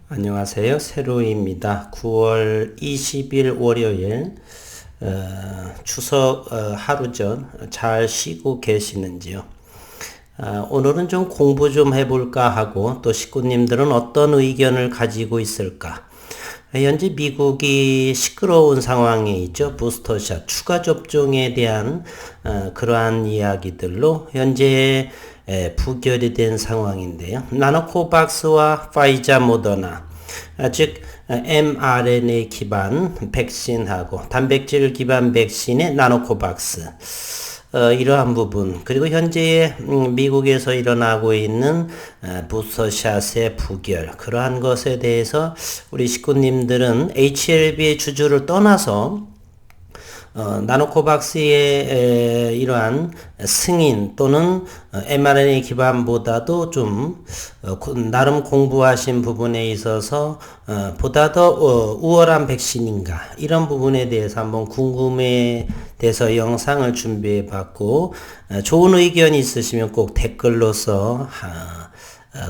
안녕하세요. 세로입니다. 9월 20일 월요일 추석 하루 전 잘 쉬고 계시는지요? 오늘은 좀 공부 좀 해볼까 하고 또 식구님들은 어떤 의견을 가지고 있을까? 현재 미국이 시끄러운 상황에 있죠. 부스터샷 추가 접종에 대한 그러한 이야기들로 현재 부결이 된 상황인데요. 나노코박스와 파이자 모더나 즉 mRNA 기반 백신하고 단백질 기반 백신의 나노코박스 이러한 부분 그리고 현재 미국에서 일어나고 있는 부스터샷의 부결 그러한 것에 대해서 우리 식구님들은 HLB의 주주를 떠나서 나노코박스의 이러한 승인 또는 mRNA 기반보다도 좀 나름 공부하신 부분에 있어서 보다 더 우월한 백신인가 이런 부분에 대해서 한번 궁금해 돼서 영상을 준비해 봤고 좋은 의견이 있으시면 꼭 댓글로서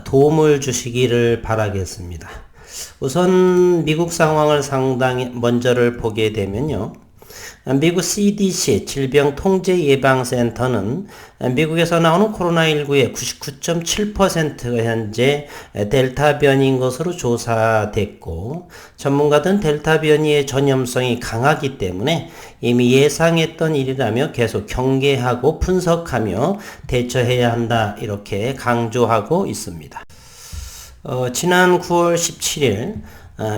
도움을 주시기를 바라겠습니다. 우선 미국 상황을 상당히 먼저를 보게 되면요. 미국 CDC 질병통제예방센터는 미국에서 나오는 코로나19의 99.7%가 현재 델타 변이인 것으로 조사됐고 전문가들은 델타 변이의 전염성이 강하기 때문에 이미 예상했던 일이라며 계속 경계하고 분석하며 대처해야 한다 이렇게 강조하고 있습니다. 지난 9월 17일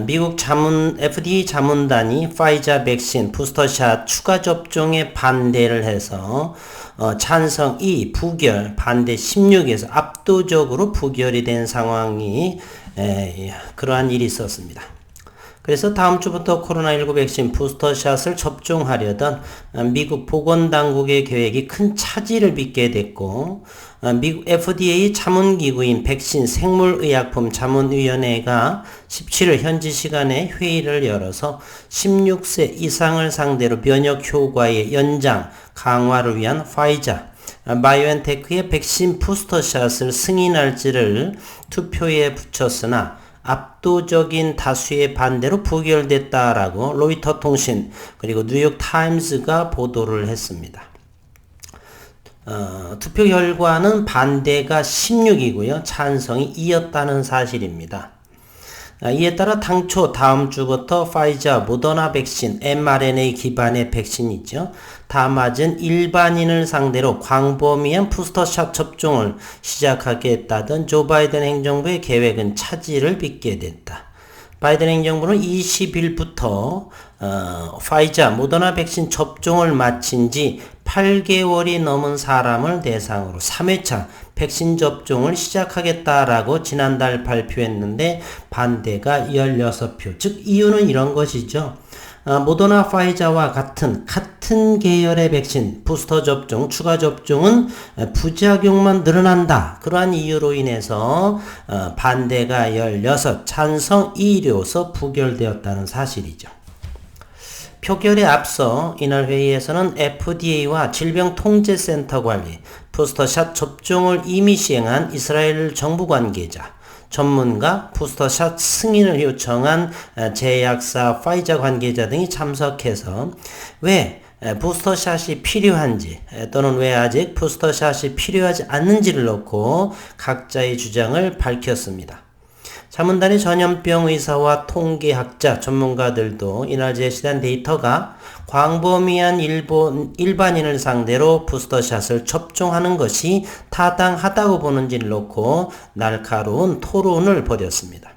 미국 FDA 자문단이 파이자 백신 부스터샷 추가 접종에 반대를 해서 찬성 2, 부결, 반대 16에서 압도적으로 부결이 된 상황이 그러한 일이 있었습니다. 그래서 다음 주부터 코로나19 백신 부스터샷을 접종하려던 미국 보건당국의 계획이 큰 차질을 빚게 됐고 미국 FDA 자문기구인 백신 생물의약품 자문위원회가 17일 현지 시간에 회의를 열어서 16세 이상을 상대로 면역 효과의 연장, 강화를 위한 파이자, 바이오엔테크의 백신 부스터샷을 승인할지를 투표에 붙였으나 압도적인 다수의 반대로 부결됐다라고 로이터 통신 그리고 뉴욕 타임스가 보도를 했습니다. 투표 결과는 반대가 16이고요. 찬성이 2였다는 사실입니다. 이에 따라 당초 다음 주부터 파이자, 모더나 백신, mRNA 기반의 백신이죠. 다 맞은 일반인을 상대로 광범위한 부스터샷 접종을 시작하겠다던 조 바이든 행정부의 계획은 차질을 빚게 됐다. 바이든 행정부는 20일부터 파이자, 모더나 백신 접종을 마친 지 8개월이 넘은 사람을 대상으로 3회차 백신 접종을 시작하겠다라고 지난달 발표했는데 반대가 16표. 즉 이유는 이런 것이죠. 모더나 파이자와 같은 계열의 백신 부스터 접종, 추가 접종은 부작용만 늘어난다. 그러한 이유로 인해서 반대가 16, 찬성 2료서 부결되었다는 사실이죠. 표결에 앞서 이날 회의에서는 FDA와 질병통제센터 관리, 부스터샷 접종을 이미 시행한 이스라엘 정부 관계자, 전문가, 부스터샷 승인을 요청한 제약사 파이자 관계자 등이 참석해서 왜 부스터샷이 필요한지 또는 왜 아직 부스터샷이 필요하지 않는지를 놓고 각자의 주장을 밝혔습니다. 자문단의 전염병 의사와 통계학자 전문가들도 이날 제시된 데이터가 광범위한 일반인을 상대로 부스터샷을 접종하는 것이 타당하다고 보는지를 놓고 날카로운 토론을 벌였습니다.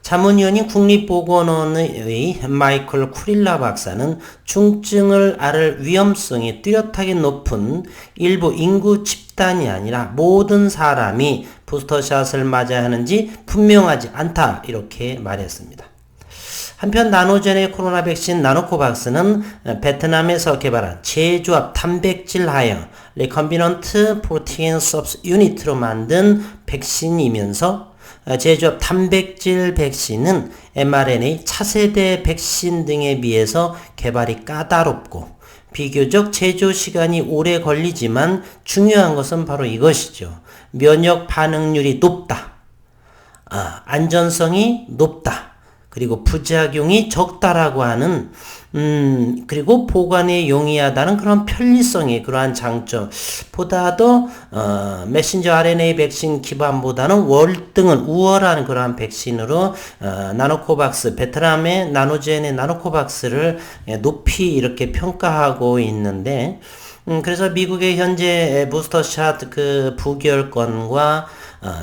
자문위원인 국립보건원의 마이클 쿠릴라 박사는 중증을 앓을 위험성이 뚜렷하게 높은 일부 인구 집단이 아니라 모든 사람이 부스터샷을 맞아야 하는지 분명하지 않다 이렇게 말했습니다. 한편 나노젠의 코로나 백신 나노코박스는 베트남에서 개발한 제조합 단백질 하형 리컴비넌트 프로테인 서브스 유닛으로 만든 백신이면서 제조합 단백질 백신은 mRNA 차세대 백신 등에 비해서 개발이 까다롭고 비교적 제조 시간이 오래 걸리지만 중요한 것은 바로 이것이죠. 면역 반응률이 높다. 안전성이 높다. 그리고 부작용이 적다라고 하는 그리고 보관에 용이하다는 그런 편리성의 그러한 장점보다도 메신저 RNA 백신 기반보다는 월등한 우월한 그러한 백신으로 나노코박스 베트남의 나노젠의 나노코박스를 높이 이렇게 평가하고 있는데 그래서 미국의 현재 부스터샷 그 부결권과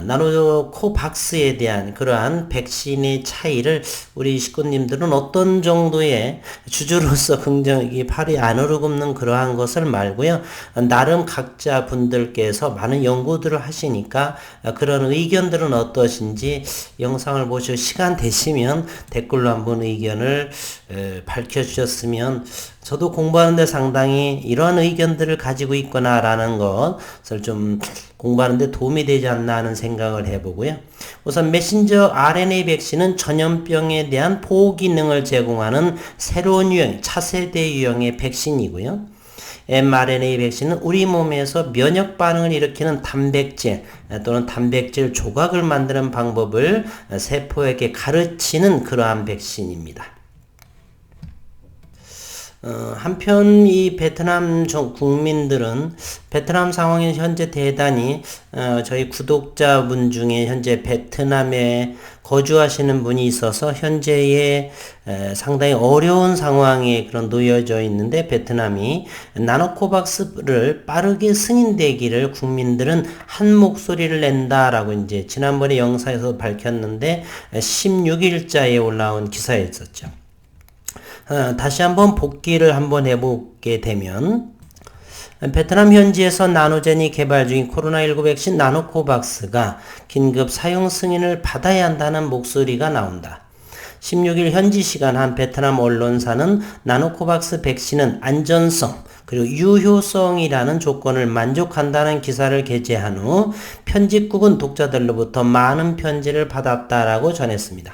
나노코박스에 대한 그러한 백신의 차이를 우리 식구님들은 어떤 정도의 주주로서 긍정이 팔이 안 오르굽는 그러한 것을 말고요. 나름 각자 분들께서 많은 연구들을 하시니까 그런 의견들은 어떠신지 영상을 보시고 시간 되시면 댓글로 한번 의견을 밝혀주셨으면 저도 공부하는데 상당히 이러한 의견들을 가지고 있구나라는 것을 좀 공부하는데 도움이 되지 않나 하는 생각을 해보고요. 우선 메신저 RNA 백신은 전염병에 대한 보호 기능을 제공하는 새로운 유형, 차세대 유형의 백신이고요. mRNA 백신은 우리 몸에서 면역 반응을 일으키는 단백질 또는 단백질 조각을 만드는 방법을 세포에게 가르치는 그러한 백신입니다. 한편 이 베트남 국민들은 베트남 상황이 현재 대단히 저희 구독자분 중에 현재 베트남에 거주하시는 분이 있어서 현재의 상당히 어려운 상황에 그런 놓여져 있는데 베트남이 나노코박스를 빠르게 승인되기를 국민들은 한 목소리를 낸다라고 이제 지난번에 영상에서 밝혔는데 16일자에 올라온 기사에 있었죠. 다시 한번 복기를 한번 해보게 되면 베트남 현지에서 나노젠이 개발 중인 코로나19 백신 나노코박스가 긴급 사용 승인을 받아야 한다는 목소리가 나온다. 16일 현지 시간 한 베트남 언론사는 나노코박스 백신은 안전성 그리고 유효성이라는 조건을 만족한다는 기사를 게재한 후 편집국은 독자들로부터 많은 편지를 받았다라고 전했습니다.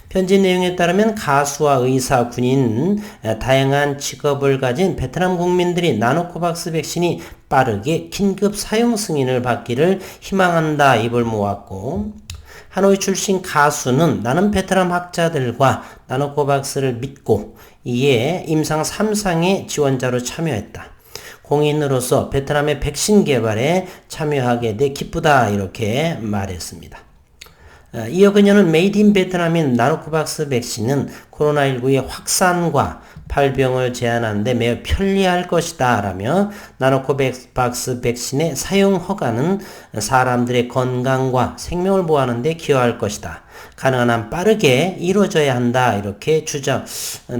편지 내용에 따르면 가수와 의사, 군인, 다양한 직업을 가진 베트남 국민들이 나노코박스 백신이 빠르게 긴급 사용 승인을 받기를 희망한다 입을 모았고 하노이 출신 가수는 나는 베트남 학자들과 나노코박스를 믿고 이에 임상 3상의 지원자로 참여했다. 공인으로서 베트남의 백신 개발에 참여하게 돼 기쁘다 이렇게 말했습니다. 이어 그녀는 메이드 인 베트남인 나노코박스 백신은 코로나19의 확산과 발병을 제한하는 데 매우 편리할 것이다 라며 나노코박스 백신의 사용 허가는 사람들의 건강과 생명을 보호하는 데 기여할 것이다. 가능한 한 빠르게 이루어져야 한다 이렇게 주장.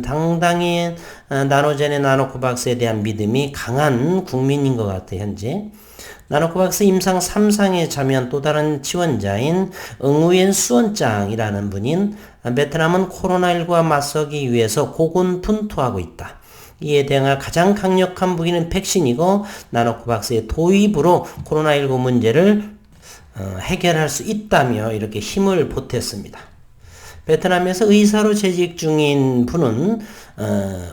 당당히 나노젠의 나노코박스에 대한 믿음이 강한 국민인 것 같아요. 현재. 나노코박스 임상 3상에 참여한 또 다른 지원자인 응우옌 수원장이라는 분인 베트남은 코로나19와 맞서기 위해서 고군분투하고 있다. 이에 대응할 가장 강력한 무기는 백신이고 나노코박스의 도입으로 코로나19 문제를 해결할 수 있다며 이렇게 힘을 보탰습니다. 베트남에서 의사로 재직 중인 분은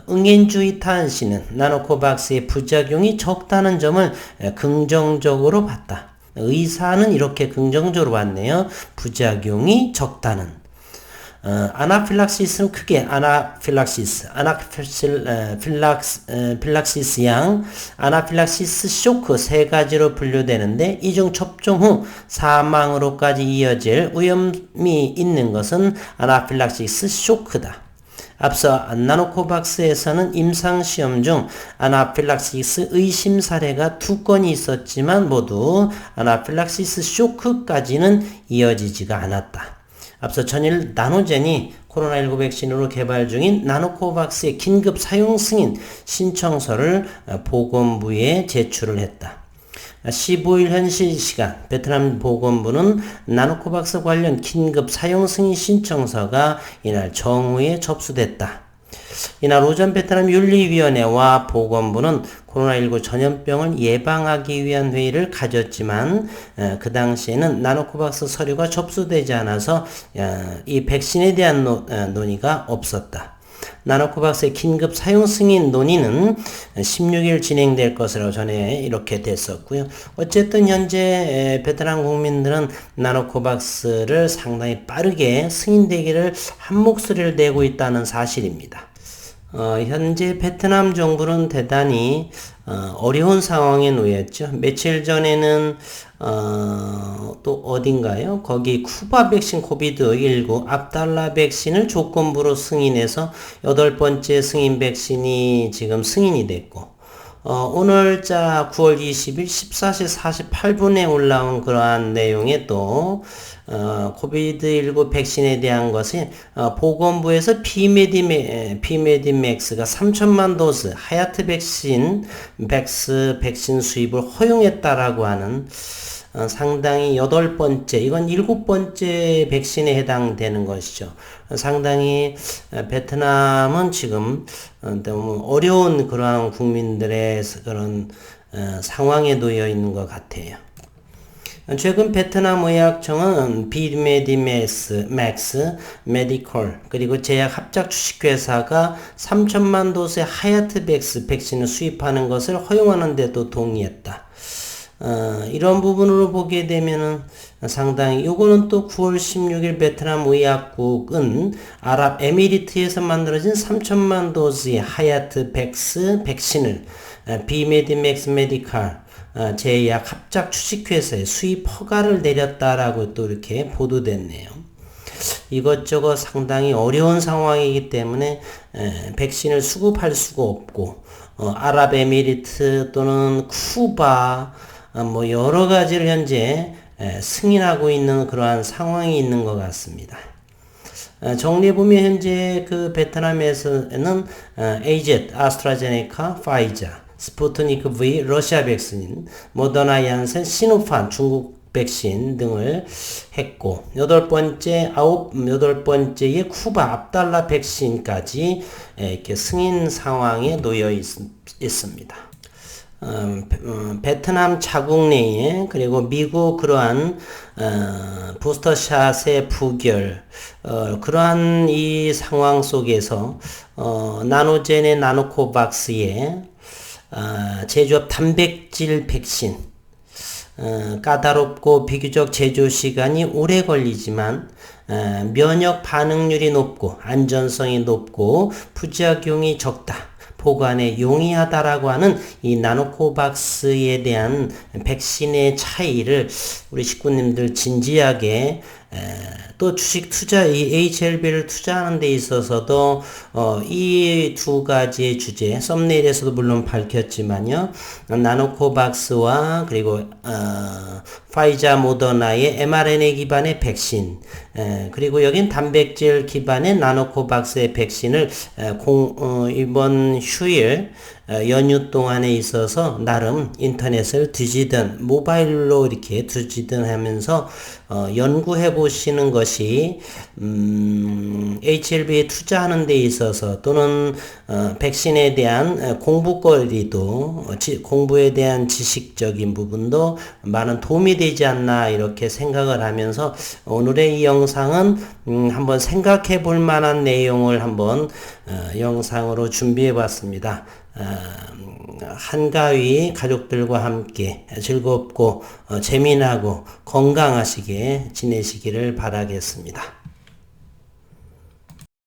응앤주이 탄 씨는 나노코박스의 부작용이 적다는 점을 긍정적으로 봤다. 의사는 이렇게 긍정적으로 봤네요. 부작용이 적다는. 아나필락시스는 크게 필락시스 양, 아나필락시스 쇼크 세 가지로 분류되는데 이 중 접종 후 사망으로까지 이어질 위험이 있는 것은 아나필락시스 쇼크다. 앞서 나노코박스에서는 임상시험 중 아나필락시스 의심 사례가 2건이 있었지만 모두 아나필락시스 쇼크까지는 이어지지가 않았다. 앞서 전일 나노젠이 코로나19 백신으로 개발 중인 나노코박스의 긴급 사용 승인 신청서를 보건부에 제출을 했다. 15일 현지 시간 베트남 보건부는 나노코박스 관련 긴급 사용 승인 신청서가 이날 정오에 접수됐다. 이날 오전 베트남 윤리위원회와 보건부는 코로나19 전염병을 예방하기 위한 회의를 가졌지만 그 당시에는 나노코박스 서류가 접수되지 않아서 이 백신에 대한 논의가 없었다. 나노코박스의 긴급 사용 승인 논의는 16일 진행될 것으로 전에 이렇게 됐었고요. 어쨌든 현재 베트남 국민들은 나노코박스를 상당히 빠르게 승인되기를 한 목소리를 내고 있다는 사실입니다. 현재 베트남 정부는 대단히 어려운 상황에 놓였죠. 며칠 전에는 또 어딘가요? 거기 쿠바 백신 코비드19 압달라 백신을 조건부로 승인해서 8번째 승인 백신이 지금 승인이 됐고, 오늘자 9월 20일 14시 48분에 올라온 그러한 내용에 또 코비드19 백신에 대한 것이 보건부에서 비메디맥스가 3천만 도스 하얏트 백신 백신 수입을 허용했다라고 하는 상당히 8번째, 이건 7번째 백신에 해당되는 것이죠. 상당히 베트남은 지금 너무 어려운 그러한 국민들의 그런 상황에 놓여 있는 것 같아요. 최근 베트남 의학청은 비메디맥스 메디컬 그리고 제약 합작 주식회사가 3천만 도스의 하얏트 백신을 수입하는 것을 허용하는 데도 동의했다. 이런 부분으로 보게 되면은 상당히 요거는 또 9월 16일 베트남 의약국은 아랍에미리트에서 만들어진 3천만 도스의 하얏트 백신을 비메디맥스 메디컬 제약 합작 주식회사에 수입 허가를 내렸다라고 또 이렇게 보도됐네요. 이것저것 상당히 어려운 상황이기 때문에 백신을 수급할 수가 없고 아랍에미리트 또는 쿠바 뭐 여러 가지를 현재 승인하고 있는 그러한 상황이 있는 것 같습니다. 정리해보면 현재 그 베트남에서는 AZ, 아스트라제네카, 파이자, 스푸트니크 V, 러시아 백신, 모더나 얀센, 시노판, 중국 백신 등을 했고, 여덟 번째의 쿠바 압달라 백신까지 이렇게 승인 상황에 놓여 있습니다. 베트남 자국 내에 그리고 미국 그러한 부스터샷의 부결 그러한 이 상황 속에서 나노젠의 나노코박스의 제조업 단백질 백신 까다롭고 비교적 제조 시간이 오래 걸리지만 면역 반응률이 높고 안전성이 높고 부작용이 적다. 보관에 용이하다라고 하는 이 나노코박스에 대한 백신의 차이를 우리 식구님들 진지하게 또 주식 투자, 이 HLB를 투자하는 데 있어서도 이 두 가지의 주제, 썸네일에서도 물론 밝혔지만요, 나노코박스와 그리고 파이자 모더나의 mRNA 기반의 백신, 그리고 여긴 단백질 기반의 나노코박스의 백신을 이번 휴일 연휴 동안에 있어서 나름 인터넷을 뒤지든 모바일로 이렇게 뒤지든 하면서 연구해 보시는 것이 HLB에 투자하는 데 있어서 또는 백신에 대한 공부에 대한 지식적인 부분도 많은 도움이 되지 않나 이렇게 생각을 하면서 오늘의 이 영상은 한번 생각해 볼 만한 내용을 한번 영상으로 준비해 봤습니다. 한가위 가족들과 함께 즐겁고 재미나고 건강하시게 지내시기를 바라겠습니다.